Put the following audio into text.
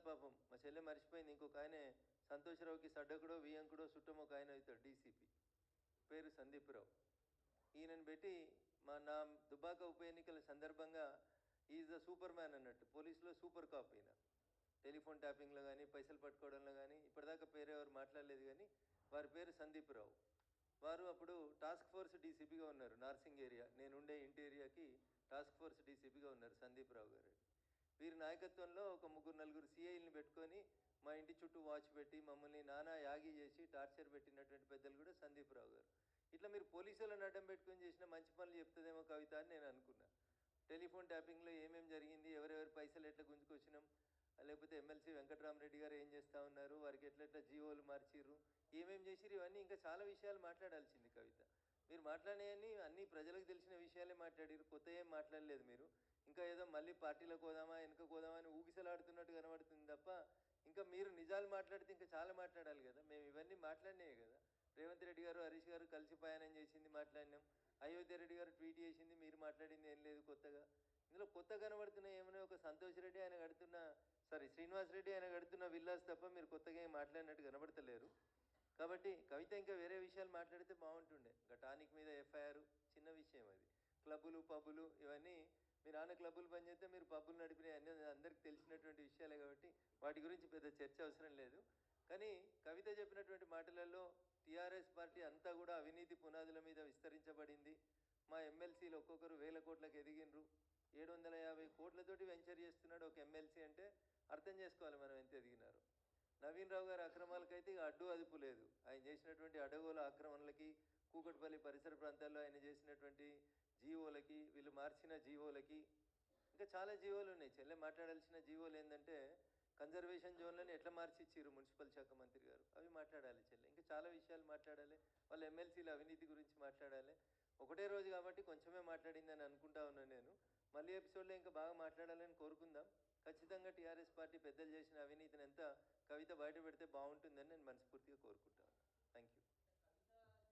పాపం మా చెల్లె మర్చిపోయింది. ఇంకొక ఆయన సంతోషరావుకి సడ్డకుడో వియంకుడో చుట్టమో ఒక ఆయన అవుతాడు డీసీపీ, పేరు సందీప్రావు. ఈయనను పెట్టి నా దుబ్బాక ఉప ఎన్నికల సందర్భంగా ఈజ్ ద సూపర్ మ్యాన్ అన్నట్టు, పోలీసులో సూపర్ కాప్ ఈయన. టెలిఫోన్ ట్యాపింగ్లో కానీ పైసలు పట్టుకోవడంలో కానీ ఇప్పటిదాకా పేరు ఎవరు మాట్లాడలేదు, కానీ వారి పేరు సందీప్రావు. వారు అప్పుడు టాస్క్ ఫోర్స్ డీసీపీగా ఉన్నారు నార్సింగ్ ఏరియా, నేనుండే ఇంటి ఏరియాకి టాస్క్ ఫోర్స్ డీసీపీగా ఉన్నారు సందీప్రావు గారు. వీరి నాయకత్వంలో ఒక 3-4 సిఐల్ని పెట్టుకొని మా ఇంటి చుట్టూ వాచ్ పెట్టి మమ్మల్ని నానా యాగి చేసి టార్చర్ పెట్టినటువంటి పెద్దలు కూడా సందీప్రావు గారు. ఇట్లా మీరు పోలీసులను అడ్డం పెట్టుకొని చేసిన మంచి పనులు చెప్తుందేమో కవిత అని నేను అనుకున్నా. టెలిఫోన్ ట్యాపింగ్లో ఏమేమి జరిగింది, ఎవరెవరి పైసలు ఎట్లా గుంజుకొచ్చినాం, లేకపోతే ఎమ్మెల్సీ వెంకటరామరెడ్డి గారు ఏం చేస్తూ ఉన్నారు, వారికి ఎట్లెట్లా జీవోలు మార్చిర్రు, ఏమేమి చేసిరు, ఇవన్నీ ఇంకా చాలా విషయాలు మాట్లాడాల్సింది కవిత. మీరు మాట్లాడేవన్నీ అన్నీ ప్రజలకు తెలిసిన విషయాలే మాట్లాడారు, కొత్త ఏం మాట్లాడలేదు మీరు. ఇంకా ఏదో మళ్ళీ పార్టీలకు పోదామా వెనుక పోదామా అని ఊగిసలాడుతున్నట్టు కనబడుతుంది తప్ప ఇంకా మీరు నిజాలు మాట్లాడితే ఇంకా చాలా మాట్లాడాలి కదా. మేము ఇవన్నీ మాట్లాడినాయి కదా. రేవంత్ రెడ్డి గారు హరీష్ గారు కలిసి ప్రయాణం చేసింది మాట్లాడినాం, అయోధ్య రెడ్డి గారు ట్వీట్ చేసింది, మీరు మాట్లాడింది ఏం లేదు కొత్తగా. ఇందులో కొత్త కనబడుతున్న ఏమైనా ఒక సంతోష్ రెడ్డి ఆయన కడుతున్న శ్రీనివాస్ రెడ్డి ఆయన కడుతున్న విల్లాస్ తప్ప మీరు కొత్తగా ఏం మాట్లాడినట్టు కనబడతలేరు. కాబట్టి కవిత ఇంకా వేరే విషయాలు మాట్లాడితే బాగుంటుండే. టానిక్ మీద ఎఫ్ఐఆర్ చిన్న విషయం, అది క్లబ్బులు పబ్బులు ఇవన్నీ మీ నాన్న క్లబ్బులు పనిచేస్తే మీరు పబ్బులు నడిపినాయి అన్నీ అందరికీ తెలిసినటువంటి విషయాలే, కాబట్టి వాటి గురించి పెద్ద చర్చ అవసరం లేదు. కానీ కవిత చెప్పినటువంటి మాటలలో టీఆర్ఎస్ పార్టీ అంతా కూడా అవినీతి పునాదుల మీద విస్తరించబడింది, మా ఎమ్మెల్సీలు ఒక్కొక్కరు 1000 కోట్లకు ఎదిగినరు, 750 కోట్లతోటి వెంచర్ చేస్తున్నాడు ఒక ఎమ్మెల్సీ అంటే అర్థం చేసుకోవాలి మనం ఎంత ఎదిగినారు. నవీన్ రావు గారి అక్రమాలకైతే ఇక అడ్డు అదుపు లేదు. ఆయన చేసినటువంటి అడగోల ఆక్రమణలకి, కూకట్పల్లి పరిసర ప్రాంతాల్లో ఆయన చేసినటువంటి జీవోలకి, వీళ్ళు మార్చిన జీవోలకి, ఇంకా చాలా జీవోలు ఉన్నాయి. చెల్లె మాట్లాడాల్సిన జీవోలు ఏంటంటే కన్జర్వేషన్ జోన్లను ఎట్లా మార్చి ఇచ్చిర్రు మున్సిపల్ శాఖ మంత్రి గారు, అవి మాట్లాడాలి చెల్లె. ఇంకా చాలా విషయాలు మాట్లాడాలి, వాళ్ళ ఎమ్మెల్సీల అవినీతి గురించి మాట్లాడాలి. ఒకటే రోజు కాబట్టి కొంచెమే మాట్లాడిందని అనుకుంటా ఉన్నాను నేను. మళ్ళీ ఎపిసోడ్లో ఇంకా బాగా మాట్లాడాలని కోరుకుందాం. ఖచ్చితంగా టీఆర్ఎస్ పార్టీ పెద్దలు చేసిన అవినీతిని ఎంత కవిత బయట పెడితే బాగుంటుందని నేను మనస్ఫూర్తిగా కోరుకుంటాను. Thank you.